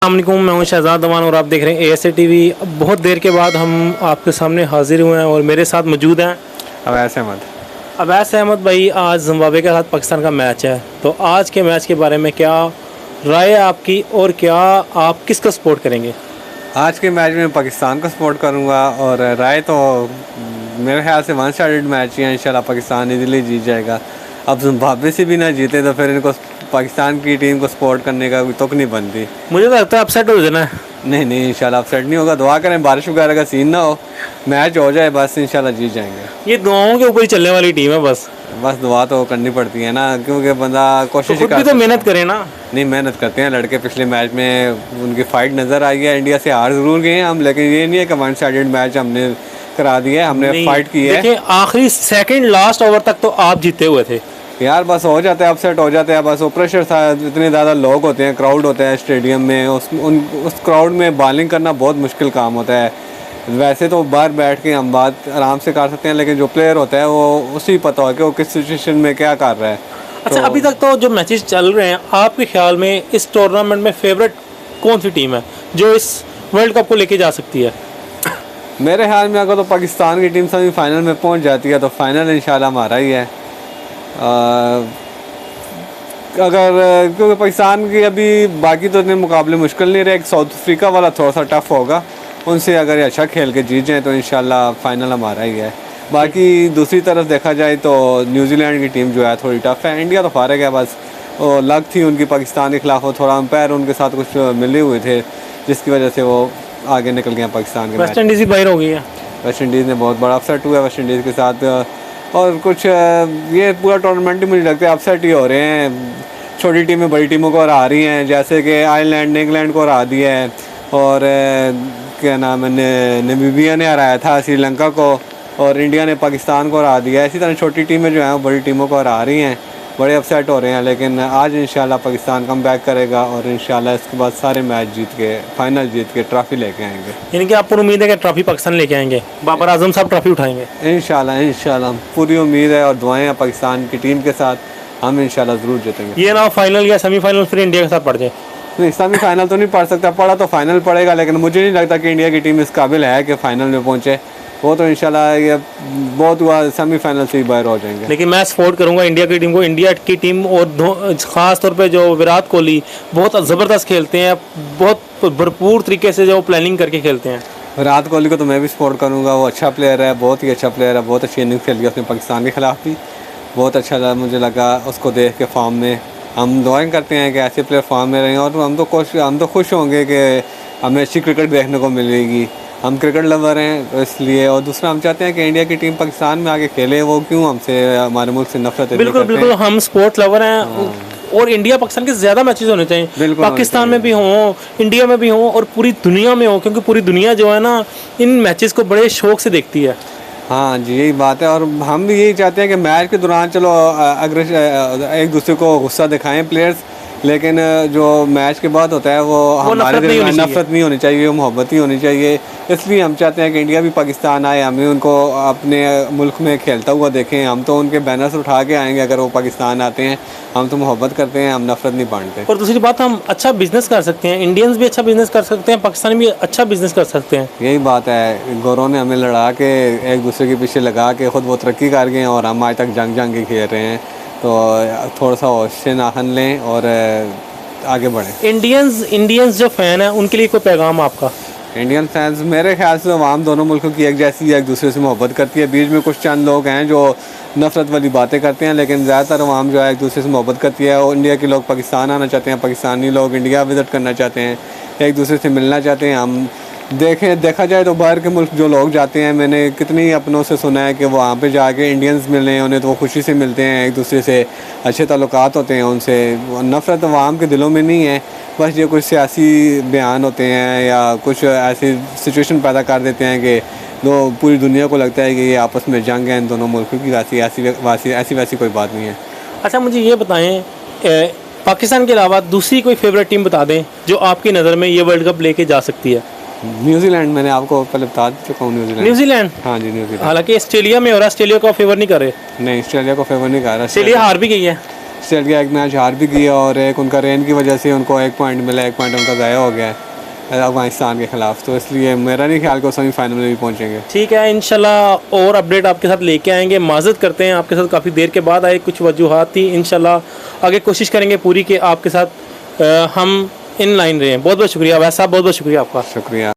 अस्सलामुअलैकुम, मैं हूं शहजाद अमान और आप देख रहे हैं ASA TV। बहुत देर के बाद हम आपके सामने हाजिर हुए हैं और मेरे साथ मौजूद हैं अवैस अहमद। अवैस अहमद भाई। आज जिम्बाब्वे के साथ पाकिस्तान का मैच है, तो आज के मैच के बारे में क्या राय है आपकी और क्या आप किसका सपोर्ट करेंगे? आज के मैच में पाकिस्तान को सपोर्ट करूंगा और राय तो मेरे ख्याल से वन साइडेड मैच ही है। इंशाल्लाह पाकिस्तान इजीली जीत जाएगा। अब जिम्बाब्वे से भी ना जीते तो फिर इनको पाकिस्तान की टीम को सपोर्ट करने का कोई तुक नहीं बनती। मुझे तो लगता है अपसेट हो जाना है। नहीं इंशाल्लाह अपसेट नहीं होगा। दुआ करें बारिश वगैरह का सीन ना हो, मैच हो जाए, बस इंशाल्लाह जीत जाएंगे। ये दुआओं के ऊपर ही चलने वाली टीम है, बस दुआ तो करनी पड़ती है ना, क्योंकि बंदा कोशिश खुद भी तो मेहनत करे ना। नहीं, मेहनत करते हैं लड़के। पिछले मैच में उनकी फाइट नज़र आई है। इंडिया से हार ज़रूर गए हैं हम, लेकिन ये नहीं है कि वन साइडेड मैच हमने करा दिया है। हमने फाइट की है। देखिए आखिरी सेकंड लास्ट ओवर तक तो आप जीते हुए थे यार। बस हो जाता है, अपसेट हो जाता है। बस वो प्रेशर था, इतने ज़्यादा लोग होते हैं, क्राउड होता है स्टेडियम में। उस क्राउड में बॉलिंग करना बहुत मुश्किल काम होता है। वैसे तो बाहर बैठ के हम बात आराम से कर सकते हैं, लेकिन जो प्लेयर होता है वो उसी पता हो कि वो किस सिचुएशन में क्या कर रहा है। अच्छा, अभी तक तो जो मैचेस चल रहे हैं, आपके ख्याल में इस टूर्नामेंट में फेवरेट कौन सी टीम है जो इस वर्ल्ड कप को लेके जा सकती है? मेरे ख्याल में अगर तो पाकिस्तान की टीम सेमीफाइनल में पहुंच जाती है तो फाइनल इंशाल्लाह हमारा ही है। अगर क्योंकि पाकिस्तान की अभी बाकी तो इतने मुकाबले मुश्किल नहीं रहे। एक साउथ अफ्रीका वाला थोड़ा सा टफ होगा, उनसे अगर अच्छा खेल के जीत जाए तो इंशाल्लाह फाइनल हमारा ही है। बाकी दूसरी तरफ देखा जाए तो न्यूजीलैंड की टीम जो है थोड़ी टफ है। इंडिया तो फारग है, बस वो लग थी उनकी पाकिस्तान के खिलाफ, वो थोड़ा अंपायर उनके साथ कुछ मिले हुए थे जिसकी वजह से वो आगे निकल गए पाकिस्तान के। वेस्ट इंडीज़ ही बाहर हो गई है। वेस्ट इंडीज़ ने बहुत बड़ा अपसेट हुआ है वेस्ट इंडीज़ के साथ। और कुछ ये पूरा टूर्नामेंट ही मुझे लगता है अपसेट ही हो रहे हैं। छोटी टीमें बड़ी टीमों को हरा रही हैं, जैसे कि आयरलैंड ने इंग्लैंड को हरा दिया है और क्या नाम है, नामीबिया ने हराया था श्रीलंका को, और इंडिया ने पाकिस्तान को हरा दिया है। इसी तरह छोटी टीमें जो हैं वो बड़ी टीमों को हरा रही हैं, बड़े अपसेट हो रहे हैं। लेकिन आज इंशाल्लाह पाकिस्तान कम बैक करेगा और इंशाल्लाह इसके बाद सारे मैच जीत के फाइनल जीत के ट्रॉफी लेके आएंगे। यानी कि आपको उम्मीद है कि ट्रॉफी पाकिस्तान लेके आएंगे, बाबर आजम साहब ट्रॉफी उठाएंगे? इंशाल्लाह पूरी उम्मीद है और दुआएं हैं पाकिस्तान की टीम के साथ। हम इंशाल्लाह ज़रूर जीतेंगे। ये ना फाइनल या सेमीफाइनल फिर इंडिया के साथ पड़ जाए? नहीं, सेमीफाइनल तो नहीं पढ़ सकता, पढ़ा तो फाइनल पड़ेगा, लेकिन मुझे नहीं लगता कि इंडिया की टीम इस काबिल है कि फाइनल में पहुंचे। वो तो इंशाल्लाह ये बहुत हुआ सेमीफाइनल से ही बाहर हो जाएंगे। लेकिन मैं सपोर्ट करूंगा इंडिया की टीम को। इंडिया की टीम और ख़ास तौर पे जो विराट कोहली बहुत ज़बरदस्त खेलते हैं, बहुत भरपूर तरीके से जो प्लानिंग करके खेलते हैं। विराट कोहली को तो मैं भी सपोर्ट करूँगा। वो अच्छा प्लेयर है, बहुत ही अच्छा प्लेयर है, बहुत अच्छी इनिंग खेल गया उसने पाकिस्तान के ख़िलाफ़ भी। बहुत अच्छा मुझे लगा उसको देख के फॉर्म में। हम दुआएं करते हैं कि ऐसे प्लेयर फॉर्म में रहें और हम तो खुश होंगे कि हमें अच्छी क्रिकेट देखने को मिलेगी। हम क्रिकेट लवर हैं तो इसलिए, और दूसरा हम चाहते हैं कि इंडिया की टीम पाकिस्तान में आके खेले। वो क्यों हमसे, हमारे मुल्क से नफरत है? बिल्कुल हम स्पोर्ट्स लवर हैं और इंडिया पाकिस्तान के ज़्यादा मैचेस होने चाहिए। पाकिस्तान में भी हों, इंडिया में भी हों और पूरी दुनिया में हो, क्योंकि पूरी दुनिया जो है ना इन मैचेस को बड़े शौक से देखती है। हाँ जी, यही बात है। और हम भी यही चाहते हैं कि मैच के दौरान चलो अगर एक दूसरे को गुस्सा दिखाएं प्लेयर्स, लेकिन जो मैच के बाद होता है वो हमारे दिल में नफरत नहीं होनी चाहिए, मोहब्बत ही होनी चाहिए। इसलिए हम चाहते हैं कि इंडिया भी पाकिस्तान आए, हमें उनको अपने मुल्क में खेलता हुआ देखें। हम तो उनके बैनर्स उठा के आएंगे अगर वो पाकिस्तान आते हैं। हम तो मोहब्बत करते हैं, हम नफरत नहीं बांटते। और दूसरी बात, हम अच्छा बिजनेस कर सकते हैं। इंडियंस भी अच्छा बिजनेस कर सकते हैं, पाकिस्तानी भी अच्छा बिजनेस कर सकते हैं। यही बात है। गौरव ने हमें लड़ा के एक दूसरे के पीछे लगा के खुद वो तरक्की कर गए और हम आज तक जंग के खेल रहे हैं। तो थोड़ा सा होश से नाखन लें और आगे बढ़ें। इंडियंस जो फ़ैन है उनके लिए कोई पैगाम आपका? इंडियन फैंस मेरे ख्याल से अवाम दोनों मुल्कों की एक जैसी एक दूसरे से मोहब्बत करती है। बीच में कुछ चंद लोग हैं जो नफरत वाली बातें करते हैं, लेकिन ज़्यादातर अवाम जो है एक दूसरे से मोहब्बत करती है। और इंडिया के लोग पाकिस्तान आना चाहते हैं, पाकिस्तानी लोग इंडिया विज़िट करना चाहते हैं, एक दूसरे से मिलना चाहते हैं। हम देखा जाए तो बाहर के मुल्क जो लोग जाते हैं, मैंने कितनी अपनों से सुना है कि वहाँ पे जाके इंडियंस मिलने, उन्हें तो वो खुशी से मिलते हैं, एक दूसरे से अच्छे ताल्लुकात होते हैं उनसे। नफ़रत अवाम के दिलों में नहीं है, बस ये कुछ सियासी बयान होते हैं या कुछ ऐसी सिचुएशन पैदा कर देते हैं कि पूरी दुनिया को लगता है कि ये आपस में जंग है इन दोनों मुल्कों की। ऐसी वैसी कोई बात नहीं है। अच्छा, मुझे ये बताएं, पाकिस्तान के अलावा दूसरी कोई फेवरेट टीम बता दें जो आपकी नज़र में ये वर्ल्ड कप लेके जा सकती है। न्यूजीलैंड, मैंने आपको पहले बता चुका हूँ। न्यूजीलैंड? हाँ जी, न्यूजीलैंड। हालांकि ऑस्ट्रेलिया में हो रहा, ऑस्ट्रेलिया को फेवर नहीं कर रहे। नहीं, ऑस्ट्रेलिया को फेवर नहीं कर रहा। ऑस्ट्रेलिया हार भी गई है। ऑस्ट्रेलिया एक मैच हार भी गया और एक उनका रेन की वजह से उनको 1 पॉइंट मिला, 1 पॉइंट उनका ज़ाया हो गया है अफगानिस्तान के ख़िलाफ़। तो इसलिए मेरा नहीं ख्याल को सेमीफाइनल में भी पहुँचेंगे। ठीक है, इंशाल्लाह और अपडेट आपके साथ लेके आएंगे। माजरत करते हैं आपके साथ काफ़ी देर के बाद आए, कुछ वजूहात थी। इंशाल्लाह आगे कोशिश करेंगे पूरी कि आपके साथ हम इन लाइन रहे हैं। बहुत बहुत शुक्रिया वैसे साहब, बहुत बहुत शुक्रिया आपका। शुक्रिया।